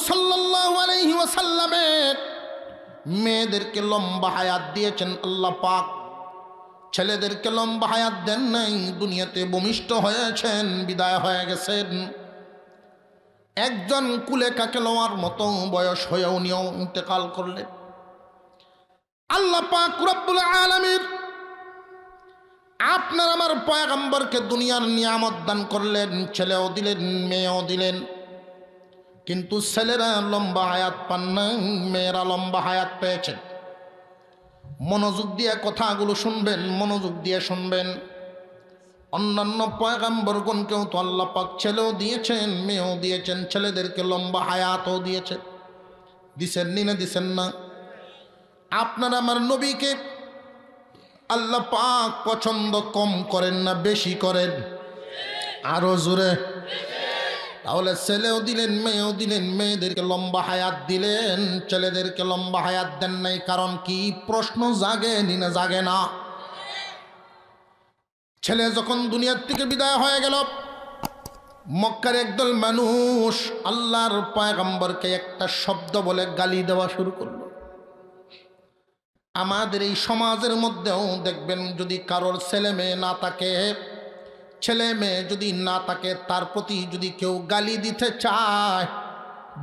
সাল্লাল্লাহু আলাইহি ওয়াসাল্লামের মেয়েদেরকে লম্বা হায়াত দিয়েছেন আল্লাহ পাক, ছেলেদেরকে লম্বা হায়াত দেন নাই, দুনিয়াতে ভূমিষ্ঠ হয়েছেন, বিদায় হয়ে গেছেন। একজন কুলে কাকে লওয়ার মতো বয়স হয়ে উনিও ইন্তেকাল করলেন। আল্লাহ পাক রব্বুল আলামিন আপনার আমার পয়গম্বরকে দুনিয়ার নিয়ামত দান করলেন, ছেলেও দিলেন, মেয়েও দিলেন, কিন্তু ছেলেরা লম্বা হায়াত পান না, মেয়েরা লম্বা হায়াত পেয়েছেন। মনোযোগ দিয়ে কথাগুলো শুনবেন, মনোযোগ দিয়ে শুনবেন। অন্যান্য পয়গম্বরগণকেও তো আল্লাহ পাক ছেলেও দিয়েছেন, মেয়েও দিয়েছেন, ছেলেদেরকে লম্বা হায়াতও দিয়েছেন। দিছেন না দিছেন না? আপনার আমার নবীকে আল্লাহ পাক পছন্দ কম করেন না বেশি করেন? আরো জোরে। তাহলে ছেলেও দিলেন, মেয়েও দিলেন, মেয়েদেরকে লম্বা হায়াত দিলেন, ছেলেদেরকে লম্বা হায়াত দেন নাই। কারণ কি? প্রশ্ন জাগে না জাগে না? ছেলে যখন দুনিয়ার থেকে বিদায় হয়ে গেল, মক্কার একদল মানুষ আল্লাহর পয়গম্বরকে একটা শব্দ বলে গালি দেওয়া শুরু করলো। আমাদের এই সমাজের মধ্যেও দেখবেন, যদি কারোর ছেলে মেয়ে না থাকে, ছেলে মেয়ে যদি না থাকে, তার প্রতি যদি কেউ গালি দিতে চায়,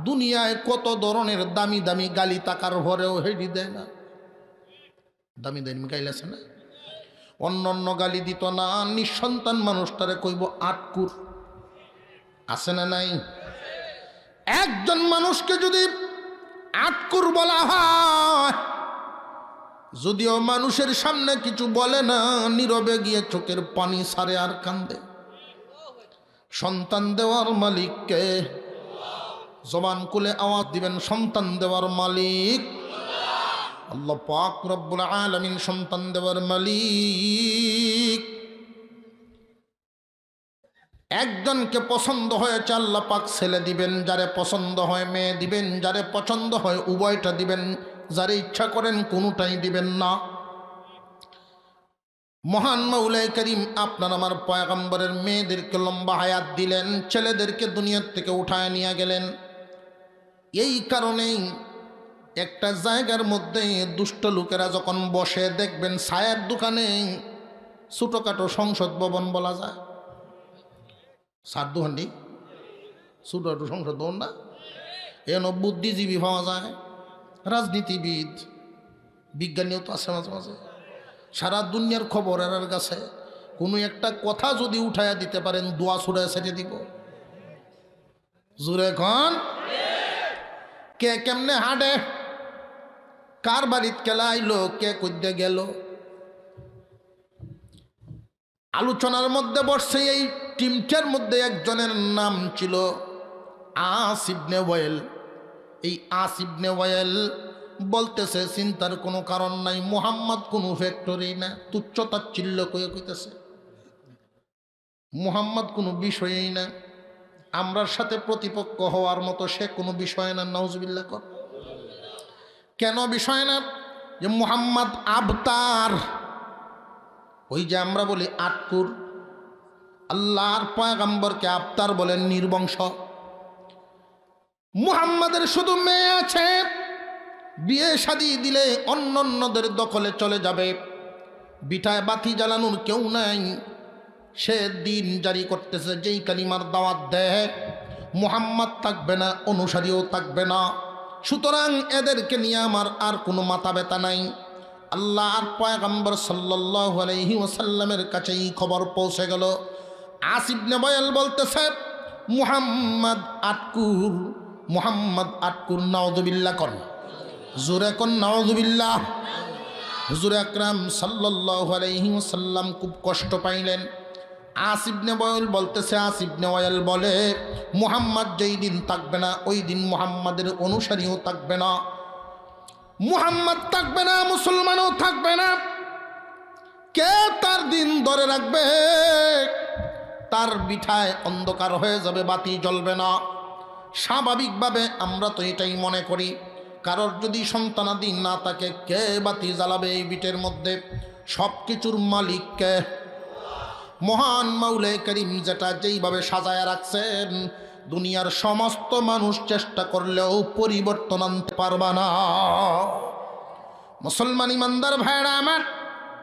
দুনিয়ায় কত ধরনের দামি দামি গালি তাকার ভরেও হেডি দেয় না। দামি দামি গাইল আছে না? অন্য অন্য গালি দিত না, নিঃসন্তান মানুষটারে কইব আটকুর। আছে না নাই? একজন মানুষকে যদি আটকুর বলা হয়, যদিও মানুষের সামনে কিছু বলে না, নীরবে গিয়ে চোখের পানি সারে আর কান্দে। সন্তান দেওয়ার মালিককে জবান খুলে আওয়াজ দিবেন, সন্তান দেওয়ার মালিক আল্লাহ পাক রব্বুল আলামিন, সন্তান দেওয়ার মালিক। একজনকে পছন্দ হয়েছে, আল্লাহ পাক ছেলে দিবেন, যারে পছন্দ হয় মেয়ে দিবেন, যারে পছন্দ হয় উভয়টা দিবেন, যারে ইচ্ছা করেন কোনোটাই দিবেন না। মহান মাওলাই করিম আপনার আমার পয়গম্বরের মেয়েদেরকে লম্বা হায়াত দিলেন, ছেলেদেরকে দুনিয়ার থেকে উঠায় নিয়ে গেলেন। এই কারণেই একটা জায়গার মধ্যে দুষ্ট লোকেরা যখন বসে, দেখবেন ছায়ার দোকানে ছোটোখাটো সংসদ ভবন বলা যায়, সারদুহান্ডি ছোটো সংসদ ভবন না, এন বুদ্ধিজীবী পাওয়া যায়, রাজনীতিবিদ, বিজ্ঞানীও তো আছে মাঝে মাঝে। সারা দুনিয়ার খবর এর কাছে, কোনো একটা কথা যদি উঠাইয়া দিতে পারেন, দোয়া ছুড়ে ছেড়ে দিব। জোরে কন, কে কেমনে হাঁটে, কার বাড়িত কেলা আইলো, কে কইতে গেল, আলোচনার মধ্যে বসছে। এই টিমটার মধ্যে একজনের নাম ছিল আস ইবনে ওয়াইল। এই আস ইবনে ওয়াইল বলতেছে, চিন্তার কোনো কারণ নাই, মুহাম্মদ কোনো ফ্যাক্টরি না, তুচ্ছতাচ্ছিল্য কয়ে কইতেছে, মুহাম্মদ কোনো বিষয়ই না, আমরার সাথে প্রতিপক্ষ হওয়ার মতো সে কোনো বিষয় না। নাউজুবিল্লাহ কর। কেন বিষয় না? যে মুহাম্মদ আবতার, ওই যে আমরা বলি আটকুর, আল্লাহর পয়গম্বরকে আবতার বলেন, নির্বংশ। মুহাম্মাদের শুধু মেয়ে আছে, বিয়ে শাদী দিলে অন্য অন্যদের দখলে চলে যাবে, বিটায় বাতি জ্বালানোর কেউ নাই। সে দিন জারি করতেছে, যেই কালিমার দাওয়াত দেয়, মুহাম্মদ থাকবে না, অনুসারীও থাকবে না। সুতরাং এদেরকে নিয়ে আমার আর কোনো মাথা ব্যথা নাই। আল্লাহর পয়গম্বর সাল্লাল্লাহু আলাইহি ওয়াসাল্লামের কাছে এই খবর পৌঁছে গেল। আস ইবনে ওয়াইল বলতেছে, মুহাম্মদ আটকুর, মুহাম্মদ আটকুর। নাউযুবিল্লাহ কর, জোরে কোন নাউযুবিল্লাহ। হুজুর আকরাম সাল্লাল্লাহু আলাইহি ওয়াসাল্লাম খুব কষ্ট পাইলেন। আস ইবনে ওয়াইল বলতেছে, আস ইবনে ওয়াইল বলে, মুহাম্মদ যেই দিন থাকবে না, ওই দিন মুহাম্মাদের অনুসারীও থাকবে না, মুহাম্মদ থাকবে না, মুসলমানও থাকবে না। কে তার দিন ধরে রাখবে? তার বিঠায় অন্ধকার হয়ে যাবে, বাতি জ্বলবে না। স্বাভাবিকভাবে আমরা তো এটাই মনে করি, কারোর যদি সন্তানাদি না থাকে, কে বাতি জ্বালাবে এই বিটের মধ্যে? সব কিছুর মালিক কে? মহান মাওলাই করিম যেটা যেইভাবে সাজায় রাখছেন, দুনিয়ার সমস্ত মানুষ চেষ্টা করলেও পরিবর্তন আনতে পারবা না। মুসলমান ইমানদার ভাইরা আমার,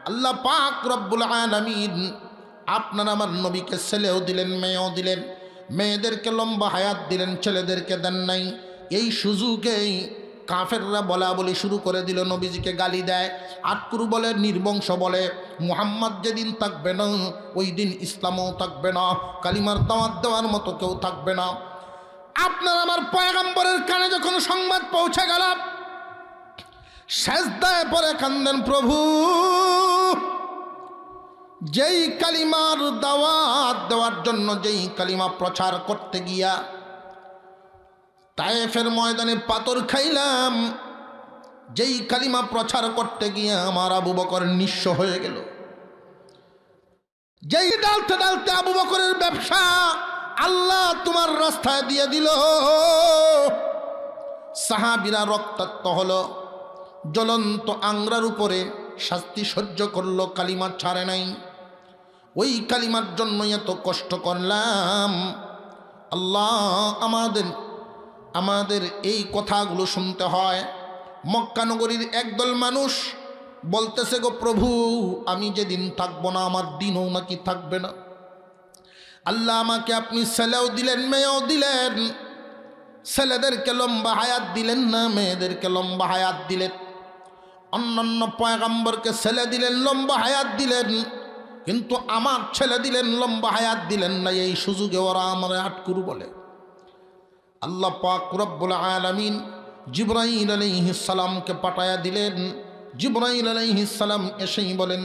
আল্লাহ পাক রব্বুল আলামিন আপনার আমার নবীকে ছেলেও দিলেন, মেয়েও দিলেন। মেয়েদেরকে লম্বা হায়াত দিলেন, ছেলেদেরকে দেন নাই। এই সুযোগেই কাফেররা বলা বলি শুরু করে দিল, নবীজিকে গালি দেয়, আটকুরু বলে, নির্বংশ বলে। মুহাম্মদ যেদিন থাকবে না ওই দিন ইসলামও থাকবে না, কালিমার দাওয়াত দেওয়ার মতো কেউ থাকবে না। আপনার আমার পয়গম্বরের কানে যখন সংবাদ পৌঁছে গেল, সেজদায় পড়ে কান্দেন, প্রভু যেই কালিমার দাওয়াত দেওয়ার জন্য, যেই কালিমা প্রচার করতে গিয়া তায়েফের ময়দানে পাথর খাইলাম, যেই কালিমা প্রচার করতে গিয়ে আমার আবু বকর নিঃস্ব হয়ে গেল, যেই ডালতে ডালতে আবু বকরের ব্যবসা আল্লাহ তোমার রাস্তায় দিয়ে দিল, সাহাবীরা রক্তাক্ত হলো, জ্বলন্ত আংরার উপরে শাস্তি সহ্য করলো, কালিমা ছাড়ে নাই। ওই কালিমার জন্য এত কষ্ট করলাম। আল্লাহ আমাদের এই কথাগুলো শুনতে হয়। মক্কা নগরীর একদল মানুষ বলতেছে, গো প্রভু আমি যেদিন থাকবো না আমার দিনও নাকি থাকবে না। আল্লাহ আমাকে আপনি ছেলেও দিলেন, মেয়েও দিলেন। ছেলেদেরকে লম্বা হায়াত দিলেন না, মেয়েদেরকে লম্বা হায়াত দিলেন। অন্যান্য পয়গম্বরকে ছেলে দিলেন, লম্বা হায়াত দিলেন, কিন্তু আমার ছেলে দিলেন, লম্বা হায়াত দিলেন না। এই সুযোগে ওরা আমার আটকুরু বলে। আল্লাহ পাক রব্বুল আলামিন জিবরাইল আলাইহিস সালামকে পাঠায়া দিলেন। জিবরাইল আলাইহিস সালাম এসেই বলেন,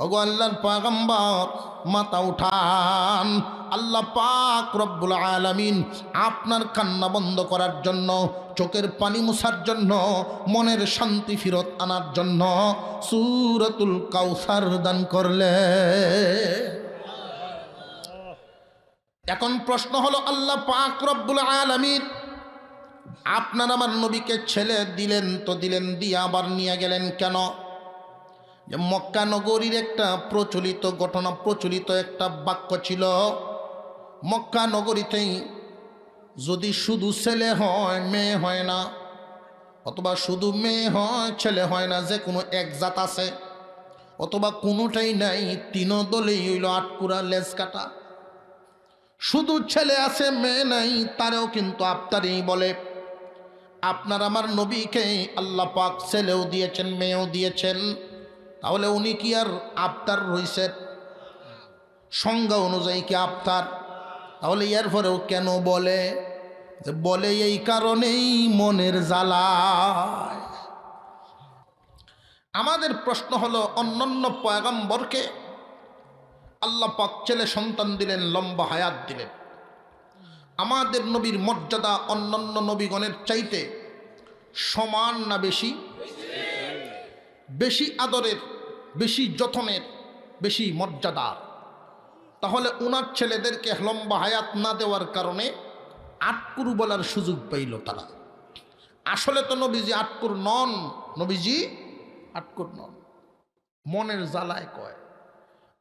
ওগো আল্লাহর পয়গম্বর মাথা উঠান। আল্লাহ পাক রব্বুল আলামিন আপনার কান্না বন্ধ করার জন্য, চোখের পানি মুছার জন্য, মনের শান্তি ফিরত আনার জন্য সূরাতুল কাউসার দান করলে। এখন প্রশ্ন হলো, আল্লাহ পাক রব্বুল আলামিন আপনার আমার নবীকে ছেলে দিলেন তো দিলেন, দিয়ে আবার নিয়ে গেলেন কেন? যে মক্কা নগরীর একটা প্রচলিত ঘটনা, প্রচলিত একটা বাক্য ছিল, মক্কা নগরীতেই যদি শুধু ছেলে হয় মেয়ে হয় না, অথবা শুধু মেয়ে হয় ছেলে হয় না, যে কোনো এক জাত আছে, অথবা কোনোটাই নাই, তিন দলেই হইল আটকুরা লেজ কাটা। শুধু ছেলে আছে মেয়ে নাই, তারেও কিন্তু আফতারি বলে। আপনার আমার নবীকে আল্লাহ পাক ছেলেও দিয়েছেন, মেয়েও দিয়েছেন, তাহলে উনি কি আর আফতার রইছেন? সংজ্ঞা অনুযায়ী কি আফতার? তাহলে এর পরেও কেন বলে? যে বলে এই কারণেই মনের জ্বালায়। আমাদের প্রশ্ন হলো, অন্যান্য পয়গম্বরকে আল্লাহ পাক ছেলে সন্তান দিলেন, লম্বা হায়াত দিলেন। আমাদের নবীর মর্যাদা অন্যান্য নবীগণের চাইতে সমান না বেশি? বেশি আদরের, বেশি যত্নের, বেশি মর্যাদার। তাহলে উনার ছেলেদেরকে লম্বা হায়াত না দেওয়ার কারণে আটকুরু বলার সুযোগ পাইল তারা। আসলে তো নবীজি আটকুর নন, নবীজি আটকুর নন, মনের জ্বালায় কয়।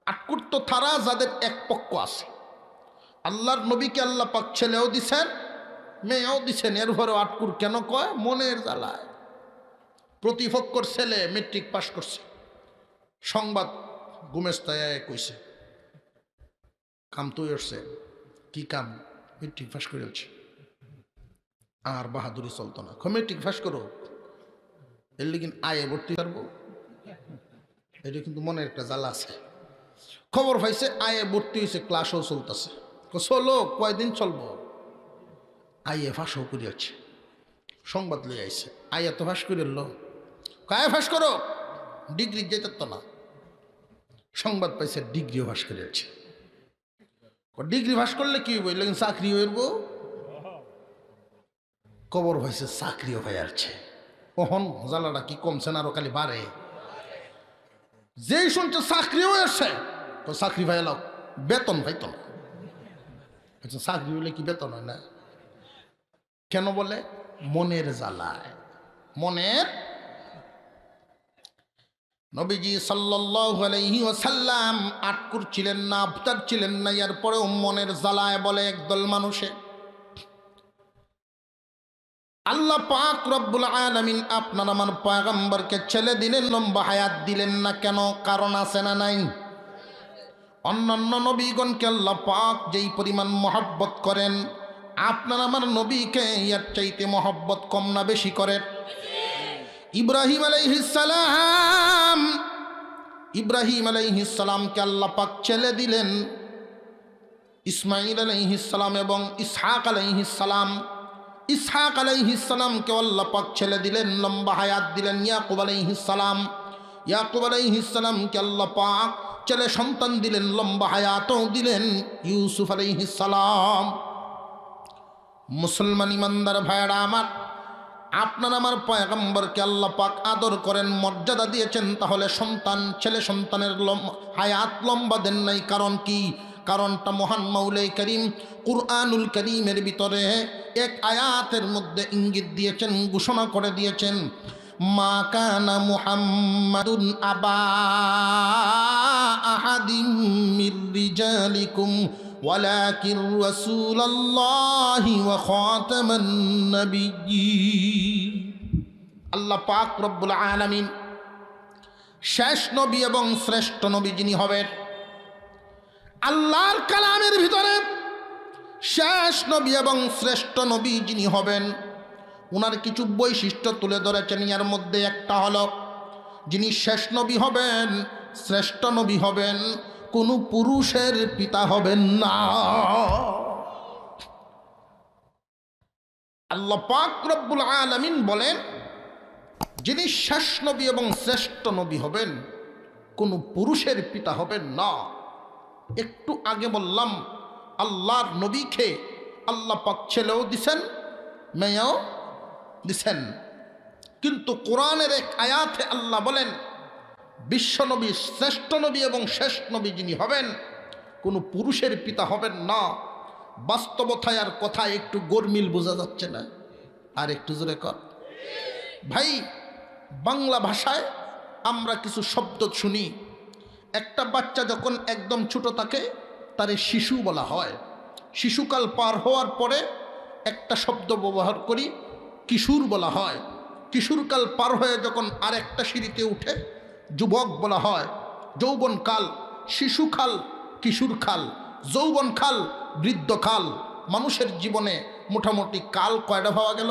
আটকুর তো তারা যাদের এক পক্ষ আছে। আল্লাহর নবীকে আল্লাহ পাক ছেলেও দিছেন, মেয়েও দিছেন, এর ঘরেও আটকুর কেন কয়? মনের জ্বালায়। প্রতিপক্ষর ছেলে মেট্রিক পাশ করছে, সংবাদ গুমেস্তায় কইছে, কাম তুই আসছে, কি কাম? মেট্রিক পাশ করেছে। আর বাহাদুরি চলতো না, মেট্রিক পাশ করো, এর লিগিন আয়ে ভর্তি পারবো। এটা কিন্তু মনের একটা জ্বালা আছে। খবর পাইছে আয়ে ভর্তি হয়েছে, ক্লাসও চলতেছে। চলো, কয়দিন চলবো? আইয়ে ফাঁসও করিয়াছে, সংবাদ লই আইছে, আইয়া তো ফাঁস করে লো, কায়ে ফাঁস করো, ডিগ্রি যেতে তো না। সংবাদ পাইছে ডিগ্রিও ফাঁস করিয়াছে। ডিগ্রি ফাঁস করলে কি হইব? লেকিন চাকরি হইব। খবর হয়েছে চাকরিও হয়ে আসছে। ওহন জ্বালাটা কি কমছে না, আরো খালি বাড়ে। যেই শুনছে চাকরিও আসছে, তো চাকরি ভাই লাও, বেতন পাইতো না। আচ্ছা, চাকরি হইলে কি বেতন হয় না? কেন বলে? মনের জ্বালায়। মনের। নবীজি সাল্লাল্লাহু আলাইহি ওয়াসাল্লাম আটকুর ছিলেন না, আফতার ছিলেন না, এর পরেও মনের জ্বালায় বলে একদল মানুষে আল্লাহ পাক রব্বুল আলামিন আপনার আমার পয়গম্বরকে ছেলে দিলেন, লম্বা হায়াত দিলেন না কেন? কারণ আছে না নাই? অন্যান্য নবীগণকে আল্লাহ পাক যেই পরিমাণ মহব্বত করেন, আপনার আমার নবীকে এর চাইতে মহব্বত কম না বেশি করেন? ইব্রাহিম আলাইহিস সালামকে আল্লাহ পাক ছেলে দিলেন, ইসমাঈল আলাইহিস সালাম এবং ইসহাক আলাইহিস সালাম। ইসহাক আলাইহিস সালামকে আল্লাহ পাক ছেলে দিলেন, লম্বা হায়াত দিলেন। ইয়াকুব আলাইহিস সালামকে আল্লাহ পাক ছেলে সন্তান দিলেন, লম্বা হায়াতও দিলেন। ইউসুফ আলাইহিস সালাম। মুসলমান ইমানদার ভাইরা আমার, আপনার আমার পয়গম্বরকে আল্লাহ পাক আদর করেন, মর্যাদা দিয়েছেন, তাহলে ছেলে সন্তানের হায়াত লম্বা দেন নাই। কারণ কি? কারণটা মহান মাওলাই করিম কুরআনুল করিমের ভিতরে এক আয়াতের মধ্যে ইঙ্গিত দিয়েছেন, ঘোষণা করে দিয়েছেন, মা কানা মুহাম্মাদুন আবা আহাদিম মির রিজালিকুম ওয়ালাকিন রাসূলুল্লাহি ওয়া খাতামান নাবিয়্যিন। আল্লাহ পাক রব্বুল আলামিন শেষ নবী এবং শ্রেষ্ঠ নবী যিনি হবেন, আল্লাহর কালামের ভিতরে শেষ নবী এবং শ্রেষ্ঠ নবী যিনি হবেন, ওনার কিছু বৈশিষ্ট্য তুলে ধরেছেন। এর মধ্যে একটা হলো, যিনি শেষ নবী হবেন, শ্রেষ্ঠ নবী হবেন, কোনো পুরুষের পিতা হবেন না। আল্লাহ পাক রব্বুল আলামিন বলেন, যিনি শেষ নবী এবং শ্রেষ্ঠ নবী হবেন, কোনো পুরুষের পিতা হবেন না। একটু আগে বললাম, আল্লাহর নবীকে আল্লাহ পাক ছেলেও দিছেন, মেয়েও দিছেন। কিন্তু কোরআনের এক আয়াতে আল্লাহ বলেন, বিশ্বনবী, শ্রেষ্ঠ নবী এবং শেষ নবী যিনি হবেন, কোনো পুরুষের পিতা হবেন না। বাস্তবতায় আর কথায় একটু গরমিল বোঝা যাচ্ছে না? আর একটু জোরে কর ভাই। বাংলা ভাষায় আমরা কিছু শব্দ শুনি। একটা বাচ্চা যখন একদম ছোট থাকে, তারে শিশু বলা হয়। শিশুকাল পার হওয়ার পরে একটা শব্দ ব্যবহার করি, কিশোর বলা হয়। কিশোরকাল পার হয়ে যখন আরেকটা সিঁড়িতে উঠে, যুবক বলা হয়। যৌবনকাল, শিশুকাল, কিশোরকাল, যৌবনকাল, বৃদ্ধকাল। মানুষের জীবনে মোটামুটি কাল কয়টা পাওয়া গেল?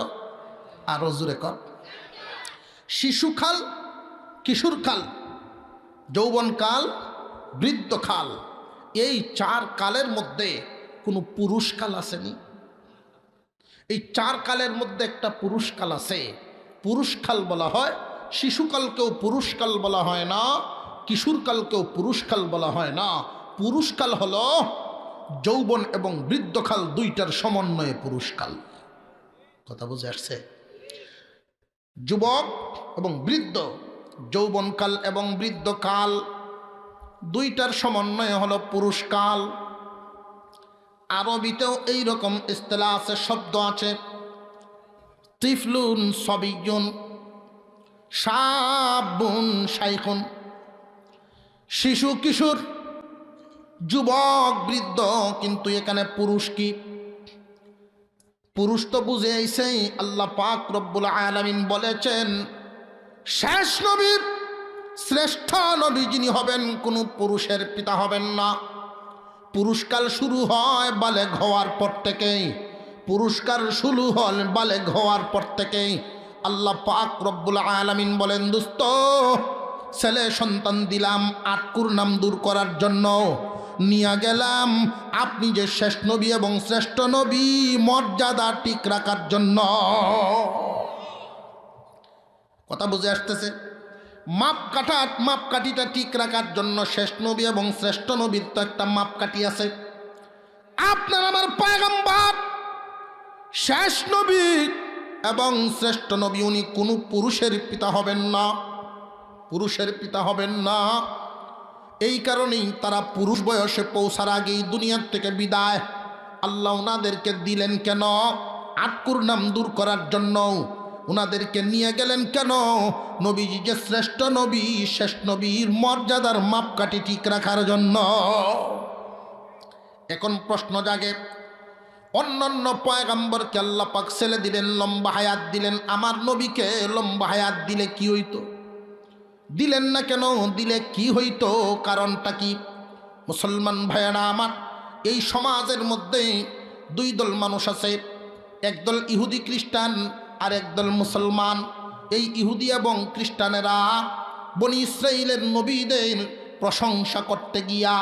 আরো জোরে কর। শিশুকাল, কিশোরকাল, যৌবনকাল, বৃদ্ধকাল। এই চার কালের মধ্যে কোনো পুরুষকাল আসেনি। এই চার কালের মধ্যে একটা পুরুষকাল আছে, পুরুষকাল বলা হয়। শিশুকালকেও পুরুষকাল বলা হয় না, কিশোরকালকেও পুরুষকাল বলা হয় না। পুরুষকাল হলো যৌবন এবং বৃদ্ধকাল দুইটার সমন্বয়ে পুরুষকাল। কথা বুঝে আসছে? যুবক এবং বৃদ্ধ, যৌবনকাল এবং বৃদ্ধকাল দুইটার সমন্বয়ে হলো পুরুষকাল। আরবিতেও এইরকম ইস্তেলাহ আছে, শব্দ আছে। তিফলুন সবিয়ুন, শাবুন শাইখুন। শিশু, কিশোর, যুবক, বৃদ্ধ। কিন্তু এখানে পুরুষ কি? পুরুষ তো বুঝে আইছেই। আল্লাহ পাক রব্বুল আলামিন বলেছেন, শেষ নবীর শ্রেষ্ঠ নবী যিনি হবেন, কোনো পুরুষের পিতা হবেন না। পুরুষকাল শুরু হয় বালেগ হওয়ার পর থেকেই। পুরুষকাল শুরু হল বালেগ হওয়ার পর থেকেই। আল্লাহ পাক রব্বুল আলামিন বলেন, দোস্ত, ছেলে সন্তান দিলাম আটকুর নাম দূর করার জন্য, নিয়ে গেলাম আপনি যে শেষ নবী এবং শ্রেষ্ঠ নবী, মর্যাদা ঠিক রাখার জন্য। কথা বুঝে আসতেছে? মাপকাঠিটা ঠিক রাখার জন্য শেষ নবী এবং শ্রেষ্ঠ নবীর তো একটা মাপকাঠি আছে। আপনার আমার পয়গম্বর শেষ নবী এবং শ্রেষ্ঠ নবী, উনি কোনো পুরুষের পিতা হবেন না, পুরুষের পিতা হবেন না। এই কারণেই তারা পুরুষ বয়সে পৌঁছার আগেই দুনিয়ার থেকে বিদায়। আল্লাহ ওনাদেরকে দিলেন কেন? আটকুর নাম দূর করার জন্য। ওনাদেরকে নিয়ে গেলেন কেন? নবীজি যে শ্রেষ্ঠ নবী, শেষ নবীর মর্যাদার মাপকাঠি ঠিক রাখার জন্য। এখন প্রশ্ন জাগে, অন্যান্য পয়গম্বরকে আল্লাহ পাক ছেলে দিলেন, লম্বা হায়াত দিলেন, আমার নবীকে লম্বা হায়াত দিলে কি হইতো? দিলেন না কেন? দিলে কি হইতো? কারণটা কি? মুসলমান ভাইয়েরা আমার, এই সমাজের মধ্যে দুই দল মানুষ আছে, একদল ইহুদি খ্রিস্টান আর একদল মুসলমান। এই ইহুদি এবং খ্রিস্টানেরা বনি ইসরাইলের নবীদের প্রশংসা করতে গিয়া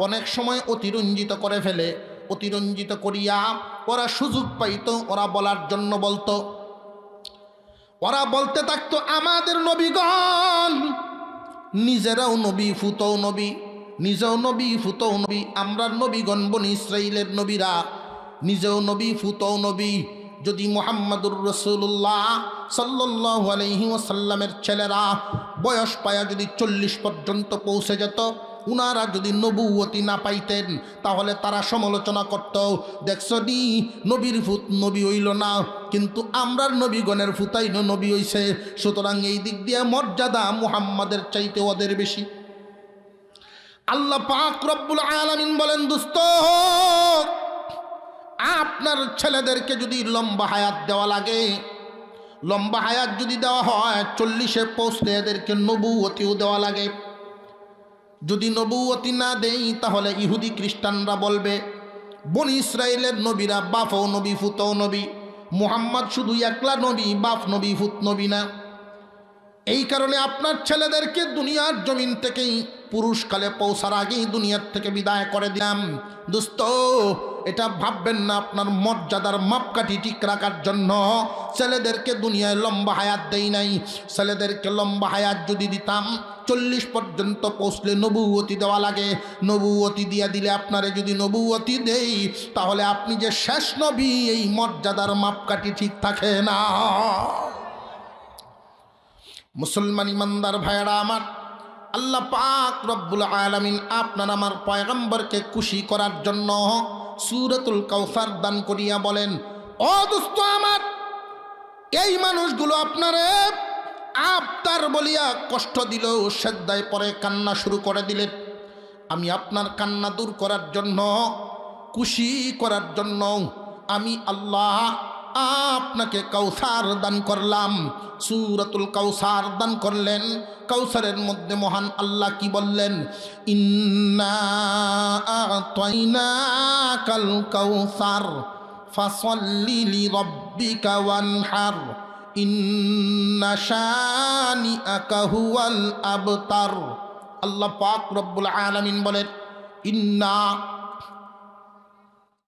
অনেক সময় অতিরঞ্জিত করে ফেলে। অতিরঞ্জিত করিয়া ওরা সুযোগ পাইতো, ওরা বলার জন্য বলতো, ওরা বলতে থাকতো আমাদের নবীগণ নিজেরাও নবী, ফুতও নবী, নিজেও নবী, ফুতও নবী। আমরা নবীগণ বনি ইসরাইলের নবীরা নিজেও নবী, ফুতও নবী। যদি মুহাম্মাদুর রাসূলুল্লাহ সাল্লাল্লাহু আলাইহি ওয়াসাল্লামের ছেলেরা বয়স পায়া যদি 40 পর্যন্ত পৌঁছে যেত, উনারা যদি নবুয়তি না পাইতেন, তাহলে তারা সমালোচনা করত, দেখছো নি নবীর ফুত নবী হইল না, কিন্তু আমরার নবীগণের ফুতাই নবী হইছে। সুতরাং এই দিক দিয়ে মর্যাদা মুহাম্মাদের চাইতে ওদের বেশি। আল্লাহ পাক রব্বুল আলামিন বলেন, দোস্ত আপনার ছেলেদেরকে যদি লম্বা হায়াত দেওয়া লাগে, লম্বা হায়াত যদি দেওয়া হয়, 40-এ পৌঁছলে এদেরকে নবুয়তিও দেওয়া লাগে। যদি নবুয়তি না দেই, তাহলে ইহুদি খ্রিস্টানরা বলবে বনি ইসরাইলের নবীরা বাপও নবী, ফুতও নবী, মুহাম্মদ শুধু একলা নবী, বাপ নবী, ফুত নবী না। এই কারণে আপনার ছেলেদেরকে দুনিয়ার জমিন থেকেই পুরুষকালে পৌঁছার আগেই দুনিয়ার থেকে বিদায় করে দিলাম। দোস্ত এটা ভাববেন না আপনার মর্যাদার মাপকাঠি ঠিক রাখার জন্য ছেলেদেরকে দুনিয়ায় লম্বা হায়াত দেই নাই। ছেলেদেরকে লম্বা হায়াত যদি দিতাম, 40 পর্যন্ত পৌঁছলে নবুয়তি দেওয়া লাগে, নবুয়তি দিয়া দিলে আপনারে যদি নবুয়তি দেই, তাহলে আপনি যে শেষ নবী এই মর্যাদার মাপকাঠি ঠিক থাকে না। মুসলমান ইমানদার ভাইয়েরা আমার, আল্লাহ পাক রব্বুল আলামিন আপনার আমার পয়গম্বরকে খুশি করার জন্য সূরাতুল কাউসার দান করিয়া বলেন, ও দোস্ত আমার, এই মানুষগুলো আপনারে আবতার বলিয়া কষ্ট দিল, সেজদায় পরে কান্না শুরু করে দিলেন। আমি আপনার কান্না দূর করার জন্য, খুশি করার জন্য আমি আল্লাহ আপনাকে কাউসার দান করলাম। সূরাতুল কাউসার দান করলেন। কাউসারের মধ্যে মহান আল্লাহ কি বললেন? ইন্না আ'তাইনাকাল কাউসার ফাসাল্লি লিরাব্বিকা ওয়ানহার ইন্না শানিআকা হুয়াল আবতার। আল্লাহ পাক রব্বুল আলামিন বলেন, ইন্না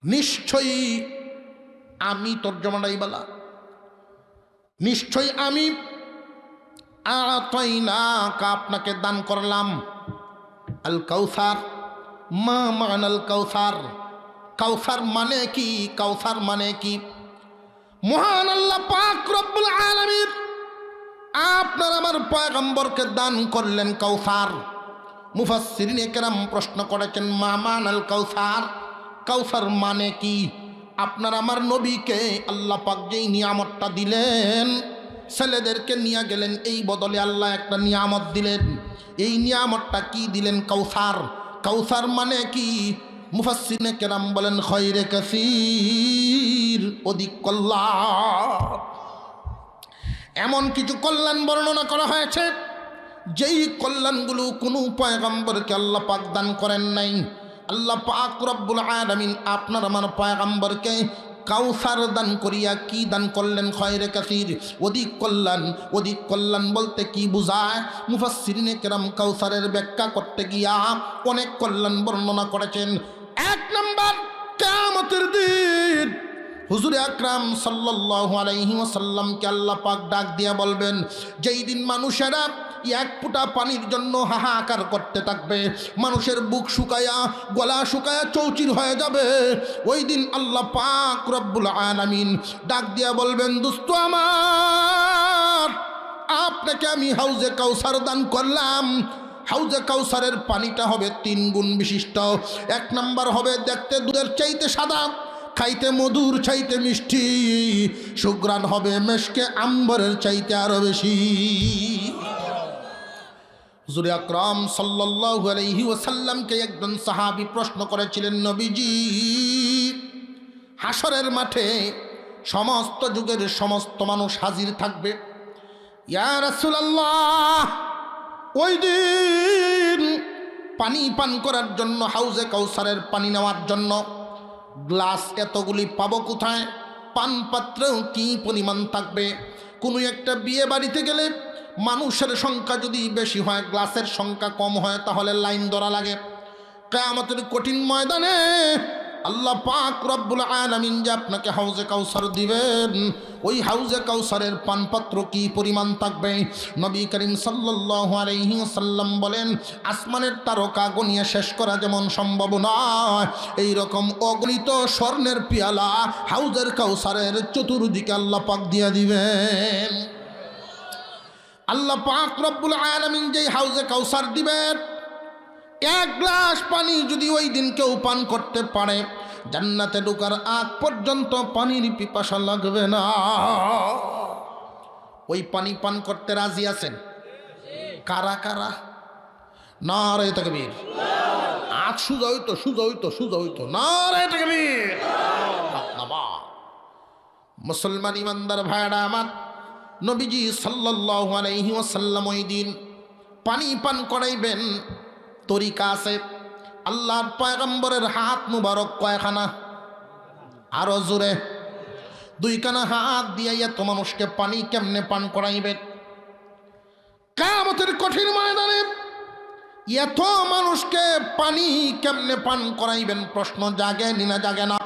নিশ্চয়ই আমি, তর্জমাটাই বলা, নিশ্চয়ই আমি আ'তাইনাকা আপনাকে দান করলাম আল কাউসার। মা মানাল কাউসার? কাউসার মানে কি? কাউসার মানে কি? মহান আল্লাহ পাক রব্বুল আলামিন আপনার আমার পয়গম্বরকে দান করলেন কাউসার। মুফাসসিরিনে কেরাম প্রশ্ন করেছেন, মা মানাল কাউসার? কাউসার মানে কি? আপনার আমার নবীকে আল্লাহ পাক যেই নিয়ামতটা দিলেন, ছেলেদেরকে নিয়ে গেলেন, এই বদলে আল্লাহ একটা নিয়ামত দিলেন। এই নিয়ামতটা কি দিলেন? কাউসার। কাউসার মানে কি? মুফাসসিরিনে কেরাম বলেন, খয়রে কাসীর, অধিক কল্যাণ। এমন কিছু কল্যাণ বর্ণনা করা হয়েছে যেই কল্যাণগুলো কোনো পয়গম্বরকে আল্লাহ পাক দান করেন নাই। আল্লাহ পাক রব্বুল আলামিন আপনার আমার পয়গম্বরকে কাউসার দান করিয়া কি দান করলেন? খয়রে কাসীর, অধিক কল্যাণ। অধিক কল্যাণ বলতে কি বোঝায়? মুফাসসিরিনে কেরাম কাউসারের ব্যাখ্যা করতে গিয়া অনেক কল্যাণ বর্ণনা করেছেন। 1 নম্বর, কিয়ামতের দিন হুজুরে আকরাম সাল্লাল্লাহু আলাইহি ওয়াসাল্লামকে আল্লাহ পাক ডাক দিয়া বলবেন, যেই দিন মানুষেরা এক ফোঁটা পানির জন্য হাহাকার করতে থাকবে, মানুষের বুক শুকায়া, গলা শুকায়া চৌচির হয়ে যাবে, ওই দিন আল্লাহ পাক রব্বুল আলামিন ডাক দিয়া বলবেন, দোস্ত আমার, আপনাকে আমি হাউজে কাউসার দান করলাম। হাউজে কাউসারের পানিটা হবে 3 গুণ বিশিষ্ট। 1 নম্বর হবে দেখতে দুধের চাইতে সাদা, খাইতে মধুর চাইতে মিষ্টি, সুঘ্রাণ হবে মেশকে আম্বরের চাইতে আরো বেশি। হুজুর আকরাম সাল্লাল্লাহু আলাইহি ওয়াসাল্লামকে একজন সাহাবী প্রশ্ন করেছিলেন, নবীজি, হাসরের মাঠে সমস্ত যুগের সমস্ত মানুষ হাজির থাকবে। ইয়া রাসূলুল্লাহ, ওই দিন পানি পান করার জন্য, হাউজে কাউসারের পানি নেওয়ার জন্য গ্লাস এতগুলি পাবো কোথায়? পান পাত্রেও কি পরিমাণ থাকবে? কোনো একটা বিয়ে বাড়িতে গেলে মানুষের সংখ্যা যদি বেশি হয়, গ্লাসের সংখ্যা কম হয়, তাহলে লাইন ধরা লাগে। কিয়ামতের কঠিন ময়দানে আল্লাহ পাক রব্বুল আলামিন যে আপনাকে হাউজে কাউসার দিবেন, ওই হাউজে কাউসারের পানপাত্র কি পরিমাণ থাকবে? নবী করিম সাল্লাল্লাহু আলাইহি ওয়াসাল্লাম বলেন, আসমানের তারকা গনিয়ে শেষ করা যেমন সম্ভব নয়, এই রকম অগণিত স্বর্ণের পেয়ালা হাউজের কাউসারের চতুর্দিকে আল্লাহ পাক দিয়ে দিবেন। আল্লাহ পাক রব্বুল আলামিন যেই হাউজে কাউসার দিবেন, এক গ্লাস পানি যদি ওই দিন কেউ পান করতে পারে, জান্নাতে ঢোকার আগ পর্যন্ত পানির পিপাসা লাগবে না। ওই পানি পান করতে রাজি আছেন? কারা কারা? নারে তাকবীর। আজ সুজা হইতো নারে তাকবীর। মুসলমান ইমানদার ভাইরা আমার, নবীজি সাল্লাল্লাহু আলাইহি ওয়াসাল্লাম ওই দিন পানি পান করাইবেন। তরিকা আছে। আল্লাহর পয়গম্বরের হাত মুবারক কয়খানা? আরো জোরে। দুইখানা হাত দিয়ে এত মানুষকে পানি কেমনে পান করাইবেন? কিয়ামতের কঠিন ময়দানে এত মানুষকে পানি কেমনে পান করাইবেন? প্রশ্ন জাগে না জাগে না?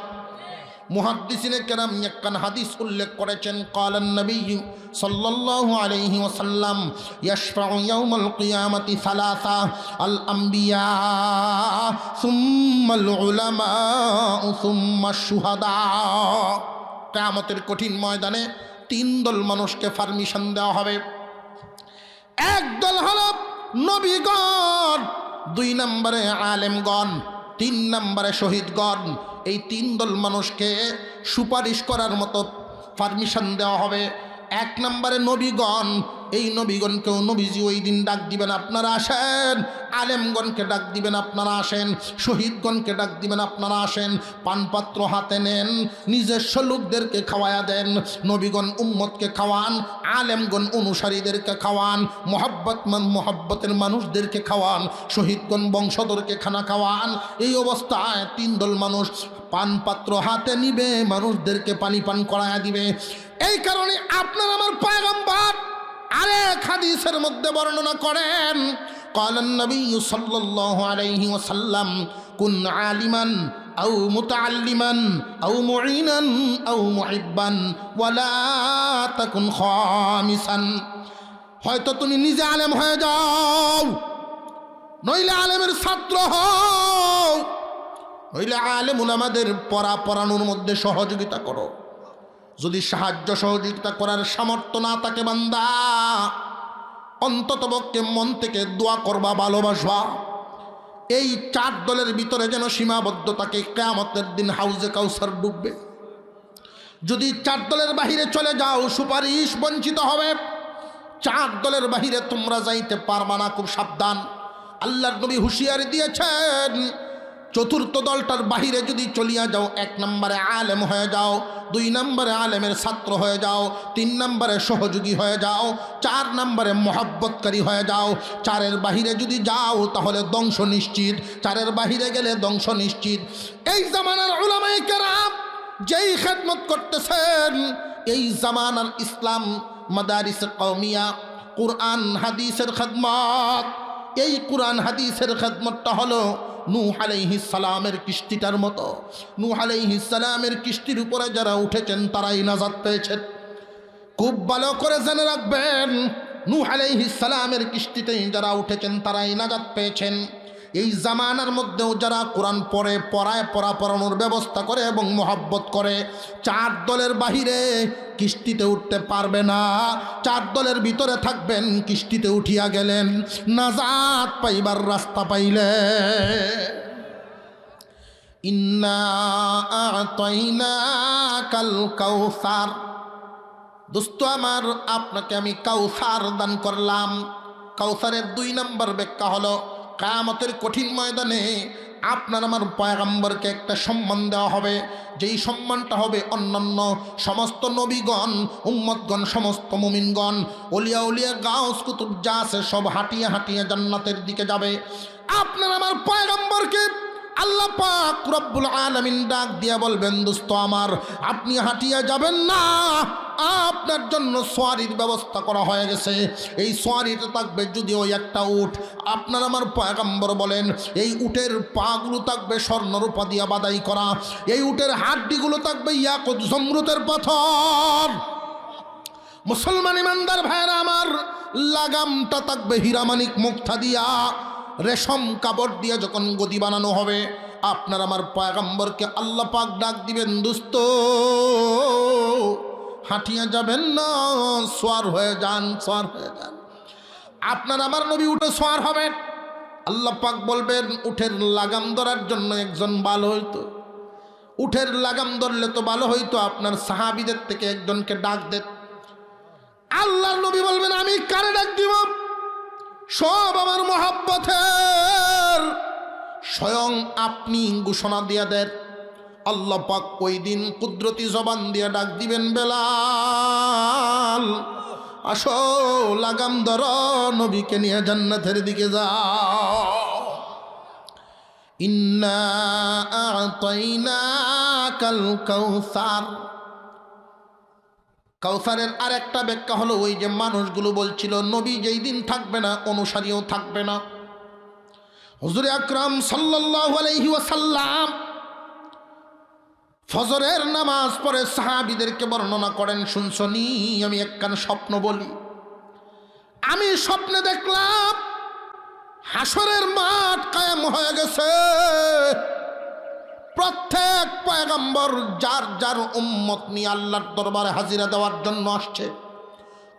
মুহাদ্দিসিনে কেরাম একখান হাদিস উল্লেখ করেছেন, ক্বালান নবী সাল্লাল্লাহু আলাইহি ওয়াসাল্লাম, ইয়াশফাউ ইয়াউমাল কিয়ামাতি সালাসা, আল আম্বিয়া সুম্মাল উলামা সুম্মাশ শুহাদা। কিয়ামতের কঠিন ময়দানে তিন দল মানুষকে পারমিশন দেওয়া হবে। এক দল হল নবীগণ, দুই নম্বরে আলেমগণ, তিন নম্বরে শহীদগণ। এই তিন দল মানুষকে সুপারিশ করার মতো পারমিশন দেওয়া হবে। এক নম্বরে নবীগণ, এই নবীগণকেও নবীজি ওই দিন ডাক দিবেন, আপনারা আসেন। আলেমগণকে ডাক দিবেন, আপনারা আসেন। শহীদগণকে ডাক দিবেন, আপনারা আসেন। পানপাত্র হাতে নেন, নিজস্ব লোকদেরকে খাওয়ায়া দেন। নবীগণ উম্মতকে খাওয়ান, আলেমগণ অনুসারীদেরকে খাওয়ান, মোহাব্বতের মানুষদেরকে খাওয়ান, শহীদগণ বংশধরকে খানা খাওয়ান। এই অবস্থায় তিন দল মানুষ পানপাত্র হাতে নিবে, মানুষদেরকে পানি পান করায়া দিবে। এই কারণে আপনার আমার পয়গম্বর আরেক হাদিসের মধ্যে বর্ণনা করেন, ক্বালান নবী সাল্লাল্লাহু আলাইহি ওয়াসাল্লাম, কুন আলিমান আও মুতাআল্লিমান আও মুঈনান আও মুহিব্বান ওয়ালা তাকুন খামিসান। হয়তো তুমি নিজে আলেম হয়ে যাও, নইলে আলেমের ছাত্র হও, নইলে আলেম উলামাদের পড়ানোর মধ্যে সহযোগিতা করো। যদি সাহায্য সহযোগিতা করার সামর্থ্য না থাকে বান্দা, অন্ততপক্ষে মন থেকে দোয়া করবা, ভালোবাসবা। এই চার দলের ভিতরে যেন সীমাবদ্ধ থাকে, কিয়ামতের দিন হাউজে কাউসার ডুববে। যদি চার দলের বাহিরে চলে যাও, সুপারিশ বঞ্চিত হবে। চার দলের বাহিরে তোমরা যাইতে পারবা না, খুব সাবধান। আল্লাহর নবী হুঁশিয়ারি দিয়েছেন, চতুর্থ দলটার বাহিরে যদি চলিয়া যাও, এক নম্বরে আলেম হয়ে যাও, দুই নম্বরে আলেমের ছাত্র হয়ে যাও, তিন নম্বরে সহযোগী হয়ে যাও, চার নম্বরে মহব্বতকারী হয়ে যাও। চারের বাহিরে যদি যাও তাহলে ধ্বংস নিশ্চিত, চারের বাহিরে গেলে ধ্বংস নিশ্চিত। এই জামানার উলামায়ে কেরাম যেই খেদমত করতেছেন, এই জামানার ইসলাম মাদারিস কওমিয়া, কুরআন হাদিসের খেদমত, এই কুরআন হাদিসের খেদমতটা হলো নূহ আলাইহিস সালামের কিস্তিটার মতো। নূহ আলাইহিস সালামের কিস্তির উপরে যারা উঠেছেন তারাই নাজাত পেয়েছেন। খুব ভালো করে জেনে রাখবেন, নূহ আলাইহিস সালামের কিস্তিতে যারা উঠেছেন তারাই নাজাত পেয়েছেন। এই জামানার মধ্যেও যারা কোরআন পড়ে, পড়ানোর ব্যবস্থা করে এবং মহব্বত করে, চার দলের বাহিরে কিস্তিতে উঠতে পারবে না। চার দলের ভিতরে থাকবেন, কিস্তিতে উঠিয়া গেলেন, নাজাত পাইবার রাস্তা পাইলে। ইন্না আ'তাইনাকাল কাউসার, দোস্ত আমার, আপনাকে আমি কাউসার দান করলাম। কাউসারের দুই নম্বর ব্যাখ্যা হলো, কিয়ামতের কঠিন ময়দানে আপনার আমার পয়গম্বরকে একটা সম্মান দেওয়া হবে, যেই সম্মানটা হবে অন্যান্য সমস্ত নবীগণ, উম্মতগণ, সমস্ত মুমিনগণ, ওলিয়া উলিয়া গাউস কুতুব যা আছে সব হাঁটিয়ে হাঁটিয়ে জান্নাতের দিকে যাবে। আপনার আমার পয়গম্বরকে আল্লাহ পাক রব্বুল আলামিন ডাক দিয়া বলবেন, দোস্ত আমার, আপনি হাঁটিয়ে যাবেন না, আপনার জন্য সোয়ারির ব্যবস্থা করা হয়ে গেছে। এই সোয়ারিতে থাকবে যদিও একটা উট। আপনার আমার পয়গম্বর বলেন, এই উটের পাগুলো থাকবে স্বর্ণরূপা দিয়া বাদাই করা, এই উটের হাড্ডিগুলো থাকবে ইয়াকুত জমরুতের পাথর। মুসলমান ইমানদার ভাইরা আমার, লাগামটা থাকবে হীরামানিক মুক্তা দিয়া, রেশম কাপড় দিয়ে যখন গদি বানানো হবে, আপনার আমার পয়গম্বরকে আল্লাহ পাক ডাক দিবেন, দোস্ত হাঁটিয়া যাবেন না, সোয়ার হয়ে যান, সোয়ার হয়ে যান। আপনার আমার নবী উঠে সোয়ার হবেন। আল্লাহ পাক বলবেন, উঠের লাগাম ধরার জন্য একজন ভালো হইতো, উঠের লাগাম ধরলে তো ভালো হইতো, আপনার সাহাবীদের থেকে একজনকে ডাক দেন। আল্লাহর নবী বলবেন, আমি কারে ডাক দিব? সব আমার মহব্বতের, স্বয়ং আপনি ঘোষণা দিয়া দেন। আল্লাহ পাক ওই দিন কুদরতি জবান দিয়ে ডাক দিবেন, বেলাল আসো, লাগাম ধর, নবীকে নিয়ে জান্নাতের দিকে যাও। ইন্না আ'তাইনাকাল কাউসার। কাউসারের আরেকটা ব্যাখ্যা হলো, ওই যে মানুষগুলো বলছিল নবী যেই দিন থাকবে না, অনুসারীও থাকবে না। হুজুর আকরাম সাল্লাল্লাহু আলাইহি ওয়াসাল্লাম ফজরের নামাজ পড়ে সাহাবীদেরকে বর্ণনা করেন, শুনছনি? আমি একখান স্বপ্ন বলি। আমি স্বপ্নে দেখলাম হাসরের মাঠ কায়েম হয়ে গেছে। প্রত্যেক পয়গম্বর যার যার উম্মত নিয়ে আল্লাহর দরবারে হাজিরা দেওয়ার জন্য আসছে।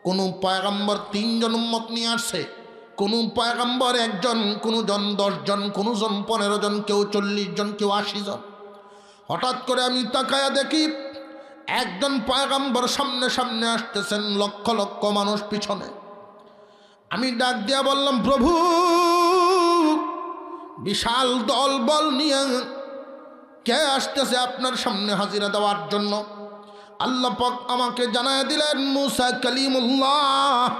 কোন পয়গম্বর 3 জন উম্মত নিয়ে আসছে, কোন পয়গম্বর 1 জন, কোন জন 10 জন, কোন জন 15 জন, কেউ 40 জন, কেউ 80 জন। হঠাৎ করে আমি তাকায়া দেখি একজন পয়গম্বর সামনে সামনে আসতেছেন, লক্ষ লক্ষ মানুষ পিছনে। আমি ডাক দিয়া বললাম, প্রভু, বিশাল দল বল নিয়ে কে আসতেছে আপনার সামনে হাজিরা দেওয়ার জন্য? আল্লাহ পাক আমাকে জানায় দিলেন, মুসা কালিমুল্লাহ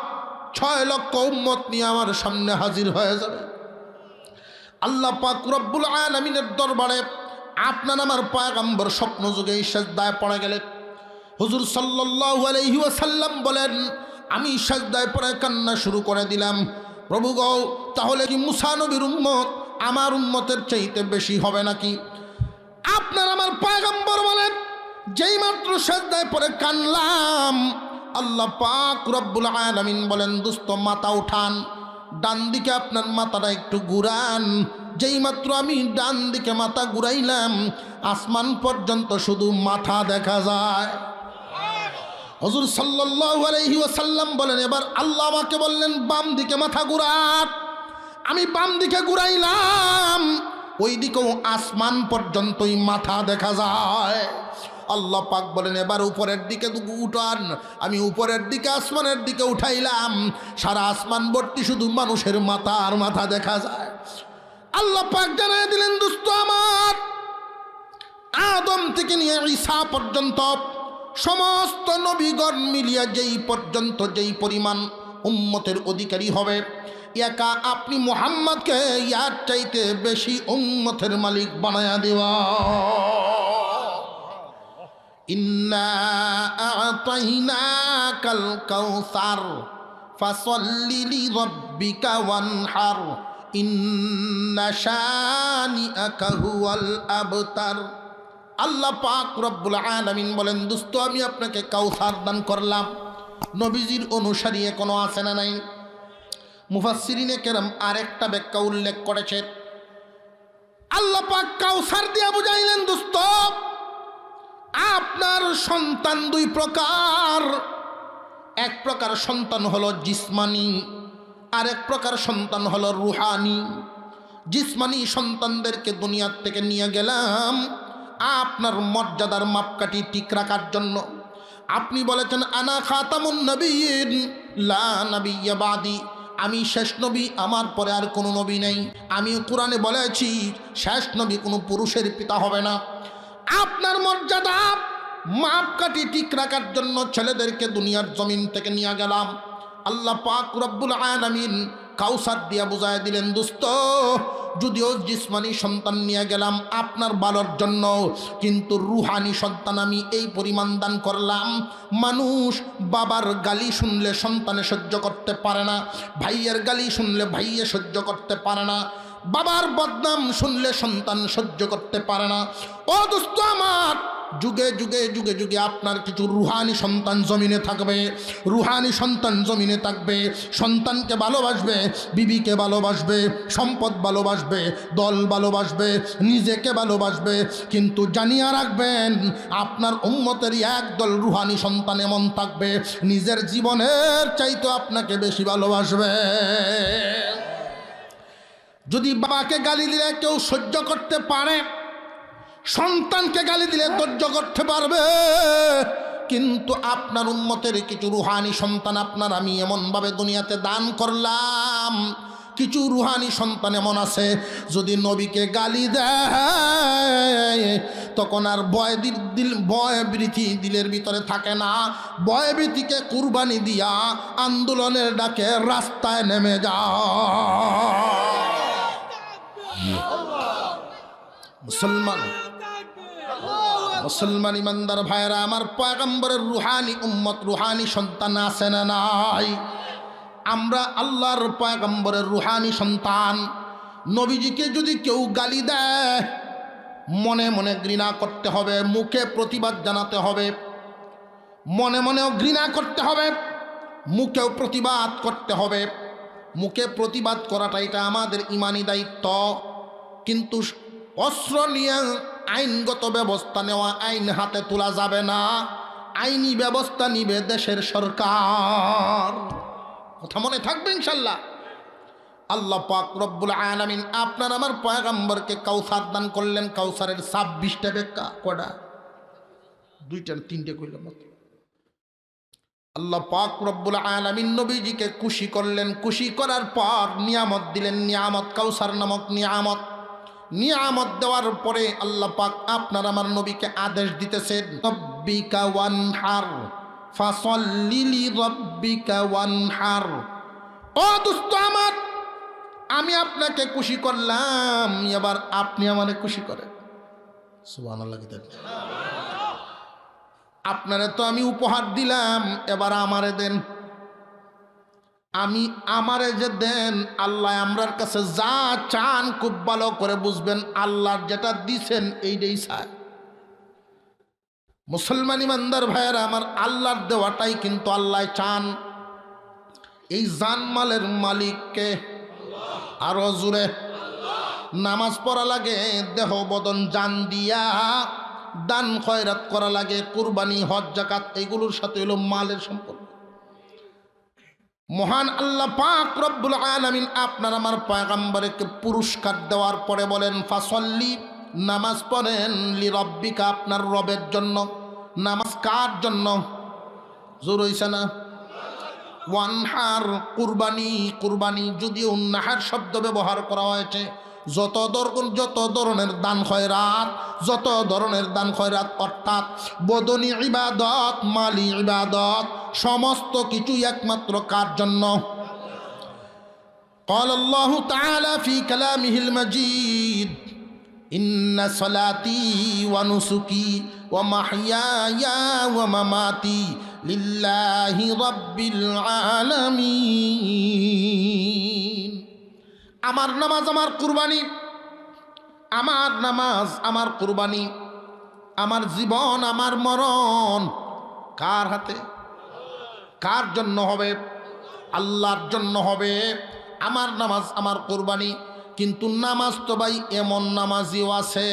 6 লক্ষ উম্মত নিয়ে আমার সামনে হাজির হয়ে যাবে। আল্লাহ পাক রব্বুল আলামিনের দরবারে আপনার আমার পয়গম্বর স্বপ্ন যুগে সিজদায় পড়ে গেলেন। হুজুর সাল্লাল্লাহু আলাইহি ওয়াসাল্লাম বলেন, আমি সিজদায় পড়ে কান্না শুরু করে দিলাম। প্রভু গো, তাহলে কি মুসা নবীর উম্মত আমার উম্মতের চাইতে বেশি হবে নাকি? আপনার আমার পয়গম্বর বলেন, যেই মাত্র সিজদায় পড়ে কানলাম, আল্লাহ পাক রব্বুল আলামিন বলেন, দোস্ত মাথা উঠান, ডান দিকে আপনার মাথাটা একটু ঘুরান। যেই মাত্র আমি ডান দিকে মাথা ঘুরাইলাম, আসমান পর্যন্ত শুধু মাথা দেখা যায়। হুজুর সাল্লাল্লাহু আলাইহি ওয়াসাল্লাম বলেন, এবার আল্লাহ আমাকে বললেন, বাম দিকে মাথা ঘুরান। আমি বাম দিকে ঘুরাইলাম, ওই দিকেও আসমান পর্যন্তই মাথা দেখা যায়। আল্লাহ পাক বলেন, এবার উপরের দিকে উঠান। আমি উপরের দিকে আসমানের দিকে উঠাইলাম, সারা আসমান ভর্তি শুধু মানুষের মাথা আর মাথা দেখা যায়। আল্লাহ পাক জানাই দিলেন, দোস্ত আমার, আদম থেকে নিয়ে ঈসা পর্যন্ত সমস্ত নবীগণ মিলিয়া যেই পর্যন্ত যেই পরিমাণ উম্মতের অধিকারী হবে, একা আপনি মুহাম্মদকে ইয়ার চাইতে বেশি উম্মতের মালিক বানায়া দেওয়া। ইন্না আ'তাইনাকাল কাউসার ফাসাল্লি লিরাব্বিকা ওয়ানহার ইন্না শানিআকা হুয়াল আবতার। আল্লাহ পাক রব্বুল আলামিন বলেন, দোস্ত আমি আপনাকে কাউসার দান করলাম। নবীজির অনুসারী এখনো আছে না নাই? মুফাসসিরিনে কেরাম আরেকটা ব্যাখ্যা উল্লেখ করেছেন। আল্লাহ পাক কাউসার দিয়া বুঝাইলেন, দোস্ত আপনার সন্তান 2 প্রকার। এক প্রকার সন্তান হলো জিসমানি, আর এক প্রকার সন্তান হলো রুহানি। জিসমানি সন্তানদেরকে দুনিয়ার থেকে নিয়ে গেলাম আপনার মর্যাদার মাপকাঠি ঠিক রাখার জন্য। আপনি বলেছেন, আনা খাতামুন নবিয়্যিন লা নবিয়্য বাদি, আমি শেষ নবী, আমার পরে আর কোনো নবী নেই। আমি কোরআনে বলেছি শেষ নবী কোনো পুরুষের পিতা হবে না। আপনার মর্যাদা মাপকাঠি ঠিক রাখার জন্য ছেলেদেরকে দুনিয়ার জমিন থেকে নিয়ে গেলাম। আল্লাহ পাক রব্বুল আলামিন কাউসার দিয়া বুঝায় দিলেন, দোস্ত যদিও জিসমানি সন্তান নিয়ে গেলাম আপনার ভালোর জন্য, কিন্তু রুহানি সন্তান আমি এই পরিমাণ দান করলাম। মানুষ বাবার গালি শুনলে সন্তানে সহ্য করতে পারে না, ভাইয়ের গালি শুনলে ভাইয়ে সহ্য করতে পারে না, বাবার বদনাম শুনলে সন্তান সহ্য করতে পারে না। ও দোস্ত আমার, যুগে যুগে যুগে যুগে আপনার কিছু রুহানি সন্তান জমিনে থাকবে, রুহানি সন্তান জমিনে থাকবে। সন্তানকে ভালোবাসবে, বিবিকে ভালোবাসবে, সম্পদ ভালোবাসবে, দল ভালোবাসবে, নিজেকে ভালোবাসবে, কিন্তু জানিয়ে রাখবেন আপনার উম্মতেরই একদল রুহানি সন্তান এমন থাকবে নিজের জীবনের চাইতে আপনাকে বেশি ভালোবাসবে। যদি বাবাকে গালি দিলে কেউ সহ্য করতে পারে, সন্তানকে গালি দিলে সহ্য করতে পারবে, কিন্তু আপনার উম্মতের কিছু রুহানি সন্তান আপনার আমি এমনভাবে দুনিয়াতে দান করলাম, কিছু রুহানি সন্তান এমন আছে যদি নবীকে গালি দেয় তখন আর ভয়ভীতি দিলের ভিতরে থাকে না, ভয়ভীতিকে কুরবানি দিয়া আন্দোলনের ডাকে রাস্তায় নেমে যায়। মুসলমান ইমানদার ভাইরা আমার, পয়গম্বরের রুহানি উম্মত রুহানি সন্তান আছে না নাই? আমরা আল্লাহর পয়গম্বরের রুহানি সন্তান। নবীজিকে যদি কেউ গালি দেয় মনে মনে ঘৃণা করতে হবে, মুখে প্রতিবাদ জানাতে হবে, মনে মনেও ঘৃণা করতে হবে, মুখেও প্রতিবাদ করতে হবে। মুখে প্রতিবাদ করাটা এটা আমাদের ইমানি দায়িত্ব, কিন্তু অস্ত্র নিয়ে আইনগত ব্যবস্থা নেওয়া, আইন হাতে তোলা যাবে না। আইনি ব্যবস্থা নিবে দেশের সরকার। কথা মনে থাকবে ইনশাল্লাহ। আল্লাহ পাক রব্বুল আলামিন আপনার আমার পয়গম্বরকে কাউসার দান করলেন। কাউসারের 26টা ব্যাখ্যা, কটা? 2টা 3টে কইলাম। আল্লাহ পাক রব্বুল আলামিন নবীজিকে খুশি করলেন, খুশি করার পর নিয়ামত দিলেন, নিয়ামত কাউসার নামক নিয়ামত। নিয়ামত দেওয়ার পরে আল্লাহ পাক আপনার আমার নবীকে আদেশ দিতেছেন, রব্বিকা ওয়ানহার ফাসাল্লি লিরাব্বিকা ওয়ানহার। ও দোস্ত আমার, আমি আপনাকে খুশি করলাম, এবার আপনি আমারে খুশি করেন। সুবহানাল্লাহ। আপনারে তো আমি উপহার দিলাম, এবার আমারে দেন। আমি আমারে যে দেন, আল্লাহ আমরার কাছে যা চান খুব ভালো করে বুঝবেন, আল্লাহ যেটা দিছেন এইটাই চায়। মুসলমান ইমানদার ভাইয়েরা আমার, আল্লাহর দেওয়াটাই কিন্তু আল্লাহ চান। এই জানমালের মালিককে আরো জুড়ে নামাজ পড়া লাগে, দেহ বদন জান দিয়া দান খয়রাত করা লাগে, কুরবানি, হজ, যাকাত, এগুলোর সাথে হলো মালের সম্পর্ক। মহান আল্লাহ পাক রব্বুল আলামিন আপনার আমার পয়গম্বরকে পুরস্কার দেওয়ার পরে বলেন, ফাসল্লি, নামাজ পড়েন, লিরাব্বিকা, আপনার রবের জন্য। নামাজ কার জন্য? জোর হইছে না? ওয়ানহার, কুরবানি। কুরবানি যদিও নাহার শব্দ ব্যবহার করা হয়েছে, যত ধরনের দান খয়রাত, যত ধরনের দান খয়রাত অর্থাৎ বদনী ইবাদত, মালি ইবাদত, সমস্ত কিছুই একমাত্র কার জন্য? قال الله تعالى في كلامه المجيد إن صلاتي ونسكي ومحياي ومماتي لله رب العالمين। আমার নামাজ আমার কুরবানি, আমার নামাজ আমার কুরবানি, আমার জীবন আমার মরণ কার হাতে? কার জন্য হবে? আল্লাহর জন্য হবে। আমার নামাজ আমার কুরবানি। কিন্তু নামাজ তো ভাই এমন নামাজিও আছে,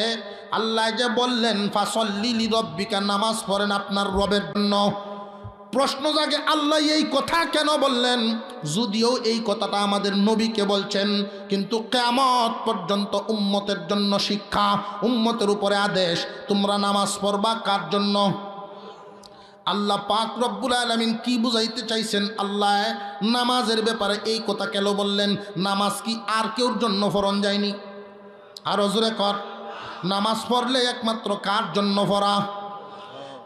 আল্লাহ যে বললেন ফাসল্লি লিরাব্বিকা, নামাজ পড়েন আপনার রবের জন্য। প্রশ্ন জাগে, আল্লাহ এই কথা কেন বললেন? যদিও এই কথাটা আমাদের নবীকে বলছেন, কিন্তু কিয়ামত পর্যন্ত উম্মতের জন্য শিক্ষা, উম্মতের উপরে আদেশ, তোমরা নামাজ পড়বা কার জন্য? আল্লাহ পাক রব্বুল আলামিন কি বুঝাইতে চাইছেন? আল্লাহ নামাজের ব্যাপারে এই কথা কেন বললেন? নামাজ কি আর কেউর জন্য ফরজ যায়নি? আরো জোরে কর। নামাজ পড়লে একমাত্র কার জন্য পড়া?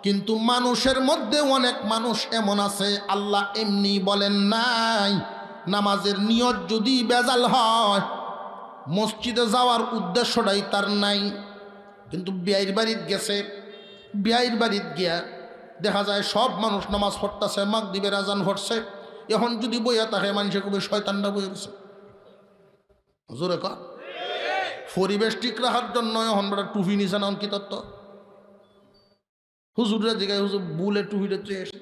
কিন্তু মানুষের মধ্যে অনেক মানুষ এমন আছে, আল্লাহ এমনি বলেন নাই। নামাজের নিয়ত যদি বেজাল হয়, মসজিদে যাওয়ার উদ্দেশ্যটাই তার নাই, কিন্তু বিয়ের বাড়িতে গেছে, বিয়ের বাড়িতে গিয়া দেখা যায় সব মানুষ নামাজ পড়তেছে, মাগরিবের আজান পড়ছে, এখন যদি বইয়া থাকে মানুষে কবে শয়তানটা বইয়া গেছে। জোরে কর। পরিবেশ ঠিক রাখার জন্য এখন বেটা টুপি নিছে না, কি তত্ত্ব? হুজুরের জায়গায় হুজুর বুলে টুপিটা চেয়ে আসছে,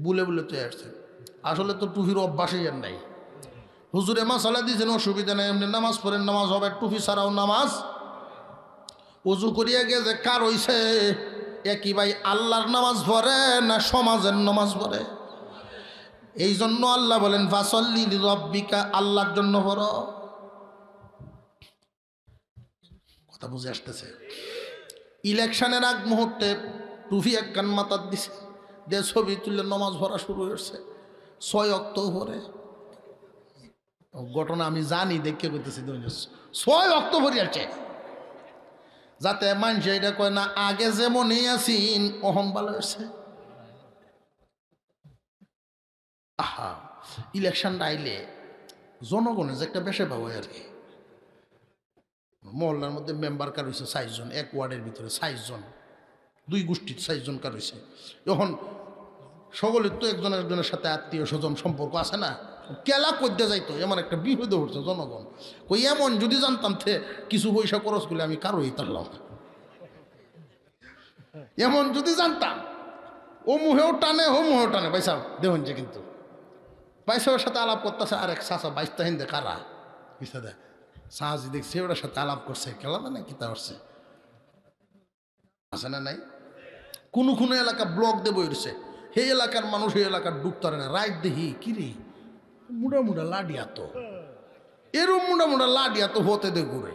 বুলে বুলে চেয়ে আসছে, আসলে তো টুপির অভ্যাসই আর নাই। হুজুরে মাসালা দিয়েছেন, অসুবিধা নেই, এমনি নামাজ পড়েন, নামাজ হবে, টুপি ছাড়াও নামাজ। উজু করিয়া গেছে, কার হইছে? একই ভাই আল্লাহর নামাজ পড়ে না সমাজের নামাজ পড়ে? এই জন্য আল্লাহ বলেন ফাসল্লি লিরাব্বিকা, আল্লাহর জন্য পড়ো। কথা বুঝে আসতেছে? ইলেকশনের আগ মুহূর্তে টুপি এক কান মাথার দিছে, দিয়ে ছবি তুললে নামাজ পড়া শুরু হয়েছে 6 অক্টোবরে। ঘটনা আমি জানি, দেখে করতেছি 6 অক্টোবরই আছে, যাতে মানুষ এটা কয় না আগে যেমনই আছেন অহম ভালো হয়েছে। আহা, ইলেকশনটা আইলে জনগণের যে একটা বেশে পাবো আর কি। মহল্লার মধ্যে মেম্বার কার হয়েছে 6 জন, এক ওয়ার্ডের ভিতরে 6 জন, 2 গোষ্ঠীর 6 জন কার হয়েছে। এখন সকলের তো একজন একজনের সাথে আত্মীয় স্বজন সম্পর্ক আছে না, কেলা করতে যাইতো, এমন একটা বিপদে উঠছে জনগণ। কই এমন যদি জানতাম থে কিছু পয়সা খরচ করলে আমি কারোই তারলাম না, এমন যদি জানতাম। ও মুহেও টানে, ও মুহেও টানে, পয়সা দেখুন যে, কিন্তু পয়সার সাথে আলাপ করতেছে, আরেক চাষা 22 হিন্দে কারা পিছা দেয় সাহাজি দেখছে, ওটার সাথে আলাপ করছে, কেলা না কিতা করছে, আছে না নাই? কোনো কোনো এলাকা ব্লক দেবো উঠছে, সেই এলাকার মানুষ এই এলাকার ডুবতারে না, রাইট দেখি কিরে মুড়া মুড়া লাডিয়া, তো এরম মুড়া মুড়া লাডিয়া তো হতে দে ঘুরে।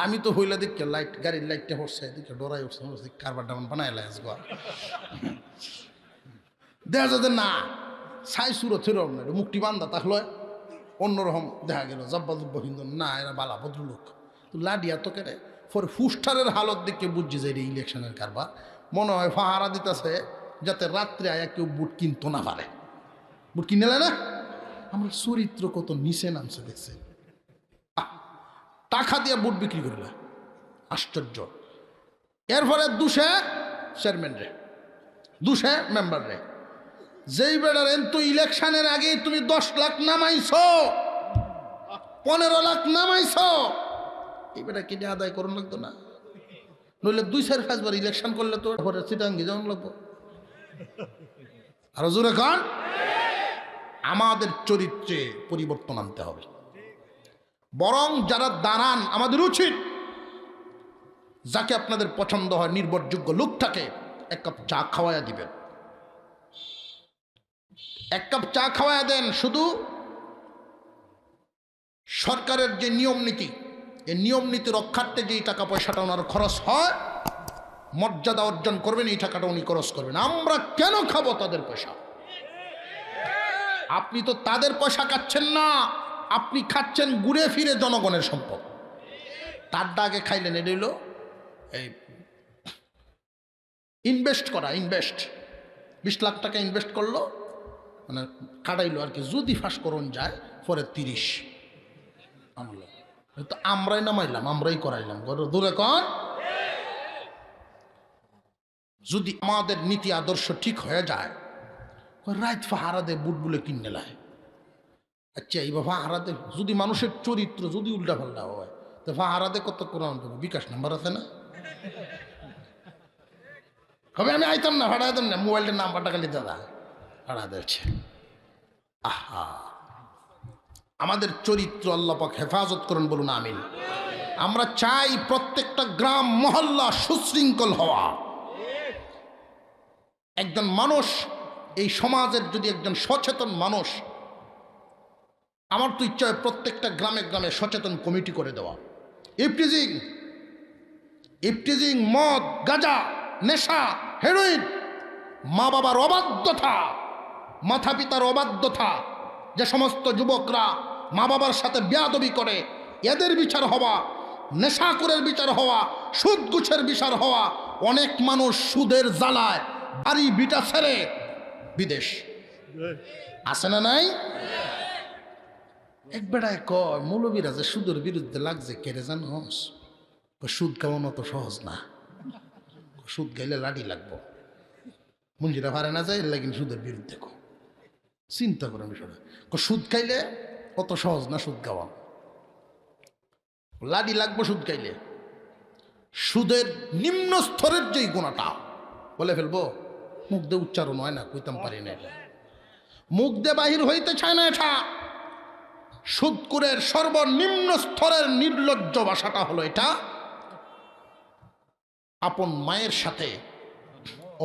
আমি তো হইলে দেখে লাইট, গাড়ির লাইটটা হচ্ছে দেখে ডরাই উঠছে, কারবার ডামান বানাই লাইস গা দেখা যাতে না ছাই সুরো ছিল না, মুক্তি বান্ধা তাহলে অন্যরকম দেখা গেল, জব্বা জব্বা হিন্দু না, এরা বালা ভদ্রলোক। তো লাডিয়া তো কেটে পরে ফুস্টারের হালত দেখে বুঝছি যে এটা ইলেকশনের কারবার। মনে হয় ফাহারা দিতেছে যাতে রাত্রে আয়া কেউ বুট কিনতো না পারে। বুট কিনেলে না, আমরা চরিত্র কত নিচে নামছে দেখছে, টাকা দিয়ে বুট বিক্রি করলে, আশ্চর্য। এরপরে দুশে চেয়ারম্যান রে, দুশে মেম্বার রে, যেই বেড়ার তো ইলেকশনের আগে তুমি 10 লাখ নামাইছ, 15 লাখ নামাইছ, এই বেটা কিনে আদায় করুন লাগতো না? নইলে 2-4-5 বার ইলেকশন করলে তো চিটাঙ্গি যেমন লাগবো। আরো জোরে খান। আমাদের চরিত্রে পরিবর্তন আনতে হবে, বরং যারা দাঁড়ান আমাদের উচিত যাকে আপনাদের পছন্দ হয় নির্ভরযোগ্য লোকটাকে 1 কাপ চা খাওয়াইয়া দিবেন, 1 কাপ চা খাওয়াইয়া দেন। শুধু সরকারের যে নিয়ম নীতি, এই নিয়ম নীতি রক্ষার্থে যেই টাকা পয়সাটা ওনার খরচ হয়, মর্যাদা অর্জন করবেন, এই টাকাটা উনি খরচ করবেন। আমরা কেন খাবো তাদের পয়সা? আপনি তো তাদের পয়সা খাচ্ছেন না, আপনি খাচ্ছেন ঘুরে ফিরে জনগণের সম্পদ। তার আগে খাইলেন, এটা হইল এই ইনভেস্ট করা, ইনভেস্ট 20 লাখ টাকা ইনভেস্ট করলো, মানে কাটাইলো আর কি, যদি ফাঁস করুন যায় পরে 30 আমলো, তো আমরাই নামাইলাম, আমরাই করাইলাম, দূরে কর। যদি আমাদের নীতি আদর্শ ঠিক হয়ে যায়, রাত ফাহারা দে বুট বলে কিনে লাই, আচ্ছা এই ফাহারা দে, যদি মানুষের চরিত্র যদি উল্টা পাল্টা হয়, তো ফাহারা দে কত কোরআন দেবো, বিকাশ নাম্বার আছে না? কবে আমি আইতাম না, ভাড়া দিতাম না, মোবাইলটার নাম্বারটা খালি দাদা ভাড়া দিচ্ছে। আহা, আমাদের চরিত্র আল্লাহ পাক হেফাজত করেন, বলুন আমিন। আমরা চাই প্রত্যেকটা গ্রাম মহল্লা সুশৃঙ্খল হওয়া। একজন মানুষ, এই সমাজের যদি একজন সচেতন মানুষ, আমার তো ইচ্ছা হয় প্রত্যেকটা গ্রামে গ্রামে সচেতন কমিটি করে দেওয়া। ইফটিজিং, মদ, গাঁজা, নেশা, হেরোইন মা বাবার অবাধ্যতা, মাতা পিতার অবাধ্যতা, যে সমস্ত যুবকরা মা বাবার সাথে বেয়াদবি করে, এদের বিচার হওয়া, নেশাখোরের বিচার হওয়া, সুদ ঘুষের বিচার হওয়া। অনেক মানুষ সুদের জ্বালায় বাড়ি বিটা ছেড়ে বিদেশ আসে না নাই? এক বেড়ায় কয় মৌলবীরা যে সুদের বিরুদ্ধে লাগছে কেড়ে জানোস, সুদ খাওয়ানো তো সহজ না, সুদ গাইলে লাঠি লাগবো, মঞ্জিরা পারে না যায়, লাগিন সুদের বিরুদ্ধে চিন্তা করেন বিষয়টা। সুদ খাইলে কত সহজ না সুদ খাওয়া, লাডি লাগবো সুদ খাইলে। সুদের নিম্ন স্তরের যেই গুণাটা বলে ফেলবো, মুখ দিয়ে উচ্চারণ হয় না, কইতাম পারি না, মুখ দিয়ে বাহির হইতে চায় না। এটা সুদকুরের সর্বনিম্ন স্তরের নির্লজ্জ ভাষাটা হলো এটা, আপন মায়ের সাথে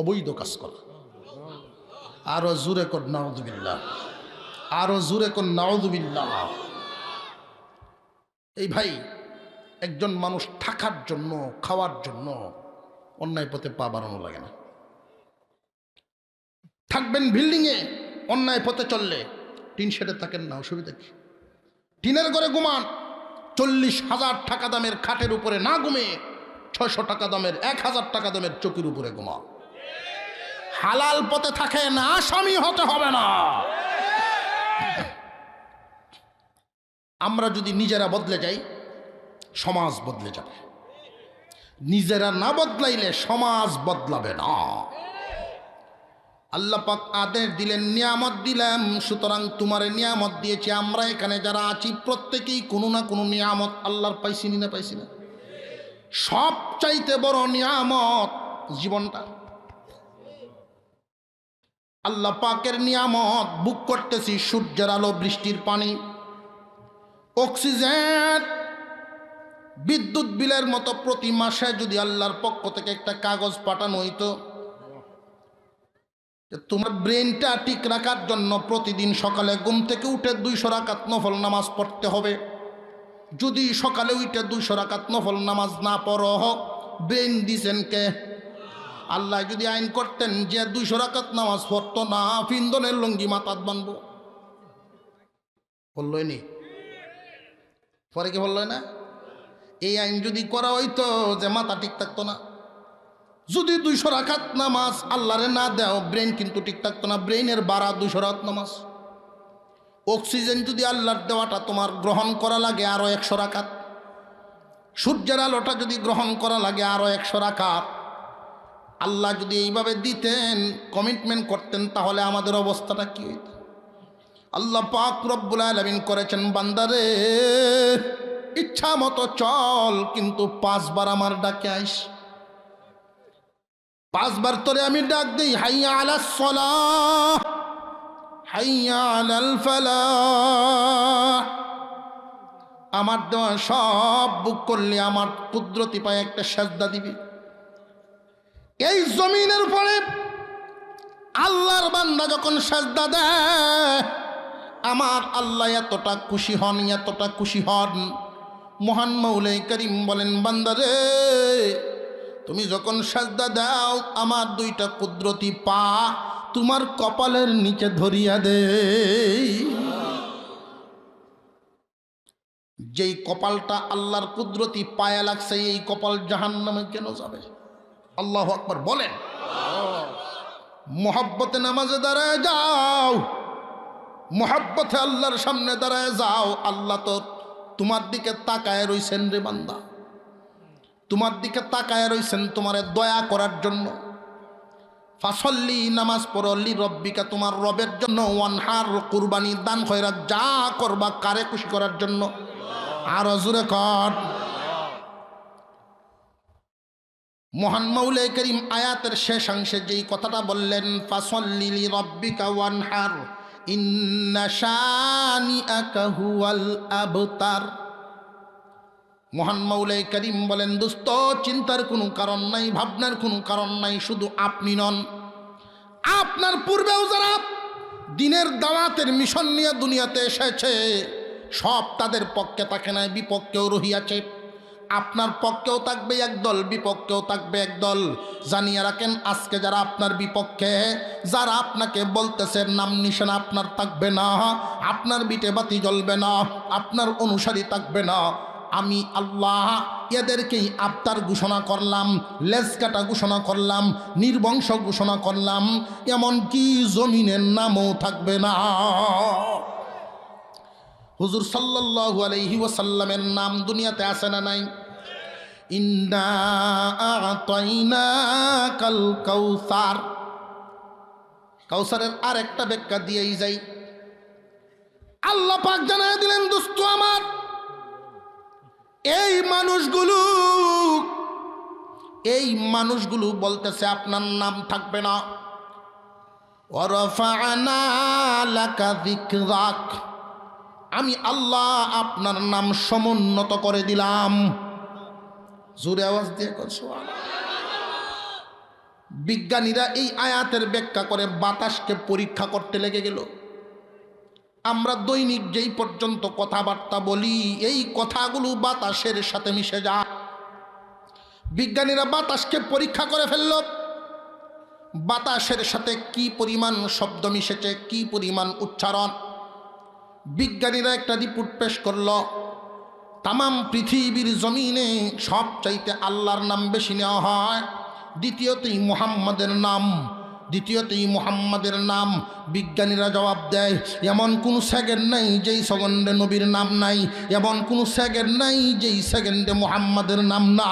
অবৈধ কাজ করা। আরো জোরে কর নাউযুবিল্লাহ, আরো জোরে কর নাউযুবিল্লাহ। এই ভাই, একজন মানুষ থাকার জন্য, খাওয়ার জন্য অন্যায় পথে পা বাড়ানো লাগে না। থাকবেন বিল্ডিংয়ে, অন্যায় পথে চললে টিন শেডে থাকেন না, অসুবিধা কি? টিনের ঘরে ঘুমান, 40,000 টাকা দামের খাটের উপরে না ঘুমে 600 টাকা দামের, 1000 টাকা দামের চকির উপরে ঘুমা। হালাল পথে থাকে না, আসামি হতে হবে না। আমরা যদি নিজেরা বদলে যাই, সমাজ বদলে যাবে। নিজেরা না বদলাইলে সমাজ বদলাবে না। আল্লাহ পাক আদেশ দিলেন, নিয়ামত দিলাম, সুতরাং তোমার নিয়ামত দিয়েছি। আমরা এখানে যারা আছি প্রত্যেকেই কোনো না কোনো নিয়ামত আল্লাহর পাইছি না পাইছি না? সব চাইতে বড় নিয়ামত জীবনটা। আল্লাহ পাকের নিয়ামত বুক করতেছি, সূর্যের আলো, বৃষ্টির পানি, অক্সিজেন, বিদ্যুৎ বিলের মতো প্রতি মাসে যদি আল্লাহর পক্ষ থেকে একটা কাগজ পাঠানো হইতো, তোমার ব্রেনটা ঠিক রাখার জন্য প্রতিদিন সকালে ঘুম থেকে উঠে 200 রাকাত নফল নামাজ পড়তে হবে। যদি সকালে উঠে 200 রাকাত নফল নামাজ না পড়ো, ব্রেন দিছেন কে? আল্লাহ যদি আইন করতেন যে 200 রাকাত নামাজ পড়তো না, ফিন্দনের লঙ্গি মাথাত বানবো, বললই নি, পরে কি বললো না? এই আইন যদি করা হইতো যে মাথা ঠিক থাকতো না। যদি 200 রাকাত নামাজ আল্লাহরে না দেও, ব্রেন কিন্তু ঠিক থাকতো না। ব্রেইনের বাড়া 200 রাকাত নামাজ। অক্সিজেন যদি আল্লাহর দেওয়াটা তোমার গ্রহণ করা লাগে আরো 100 রাকাত। সূর্যের আলোটা যদি গ্রহণ করা লাগে আরো 100 রাকাত। আল্লাহ যদি এইভাবে দিতেন, কমিটমেন্ট করতেন, তাহলে আমাদের অবস্থাটা কি হইত? আল্লাহ পাক রব্বুল আলামিন করেছেন, বান্দারে ইচ্ছা মতো চল, কিন্তু 5 বার আমার ডাকে আইস। 5 বার তোরে আমি ডাক দিই, হাইয়া আলাস সালাহ, হাইয়া আলাল ফালাহ। আমার দেওয়া সব বুক করলে আমার কুদরতি পায়ে একটা সাজদা দিবি। এই জমিনের উপরে আল্লাহর বান্দা যখন সাজদা দেয়, আমার আল্লাহ এতটা খুশি হন, এতটা খুশি হন। মহান মৌলাই করিম বলেন, বান্দারে তুমি যখন সাজদা দাও, আমার 2টা কুদরতি পা তোমার কপালের নিচে ধরিয়া দে। যেই কপালটা আল্লাহর কুদরতি পায়া লাগছে, এই কপাল জাহান্নামে কেন যাবে? আল্লাহু আকবার বলেন। মোহাব্বতে নামাজে দাঁড়ায় যাও, মোহাব্বতে আল্লাহর সামনে দাঁড়ায় যাও। আল্লাহ তো তোমার দিকে তাকায় রইছেন রে বান্দা, তোমার দিকে তাকায় রইছেন তোমারে দয়া করার জন্য। ফাসল্লি, নামাজ পড়ো, লি রব্বিকা, তোমার রবের জন্য। ওয়ানহার, কুরবানি, দান খয়রাত যা করবা কারে খুশি করার জন্য। আরো জোরে কর। মহান মৌলাই করিম আয়াতের শেষাংশে যেই কথাটা বললেন, ফাসল্লি লি রব্বিকা ওয়ানহার ইন্না শানিআকা হুয়াল আবতার। মহান মৌলাই করিম বলেন, দোস্ত চিন্তার কোনো কারণ নাই, ভাবনার কোনো কারণ নাই। শুধু আপনি নন, আপনার পূর্বেও যারা দিনের দাওয়াতের মিশন নিয়ে দুনিয়াতে এসেছে, সব তাদের পক্ষে থাকে নাই, বিপক্ষেও রহিয়াছে। আপনার পক্ষেও থাকবে একদল, বিপক্ষেও থাকবে একদল। জানিয়ে রাখেন, আজকে যারা আপনার বিপক্ষে, যারা আপনাকে বলতেছে, নাম নিশানা আপনার থাকবে না, আপনার বিটে বাতি জ্বলবে না, আপনার অনুসারী থাকবে না, আমি আল্লাহ এদেরকেই আবতার ঘোষণা করলাম, লেজকাটা ঘোষণা করলাম, নির্বংশ ঘোষণা করলাম, এমনকি জমিনের নামও থাকবে না। হুজুর সাল্লাল্লাহু আলাইহি ওয়াসাল্লামের নাম দুনিয়াতে আছে না নাই? ইন্না আ'তাইনাকাল কাউসার। কাউসারের আরেকটা ব্যাখ্যা দিয়েই যাই। আল্লাহ পাক জানায় দিলেন, দোস্ত আমার, এই মানুষগুলো বলতেছে আপনার নাম থাকবে না। ওয়ারাফা'না লাকা যিকরাক, আমি আল্লাহ আপনার নাম সমুন্নত করে দিলাম। জোরে আওয়াজ দিয়ে কর সুবহানাল্লাহ। বিজ্ঞানীরা এই আয়াতের ব্যাখ্যা করে বাতাসকে পরীক্ষা করতে লেগে গেল। আমরা দৈনিক যেই পর্যন্ত কথাবার্তা বলি, এই কথাগুলো বাতাসের সাথে মিশে যায়। বিজ্ঞানীরা বাতাসকে পরীক্ষা করে ফেলল, বাতাসের সাথে কি পরিমাণ শব্দ মিশেছে, কি পরিমাণ উচ্চারণ। বিজ্ঞানীরা একটা রিপোর্ট পেশ করল, তামাম পৃথিবীর জমিনে সবচাইতে আল্লাহর নাম বেশি নেওয়া হয়, দ্বিতীয়তেই মুহাম্মাদের নাম। বিজ্ঞানীরা জবাব দেয়, এমন কোন সেকেন্ড নাই যেই সেকেন্ডে নবীর নাম নাই, এমন কোন সেকেন্ড নাই যেই সেকেন্ডে মুহাম্মাদের নাম না।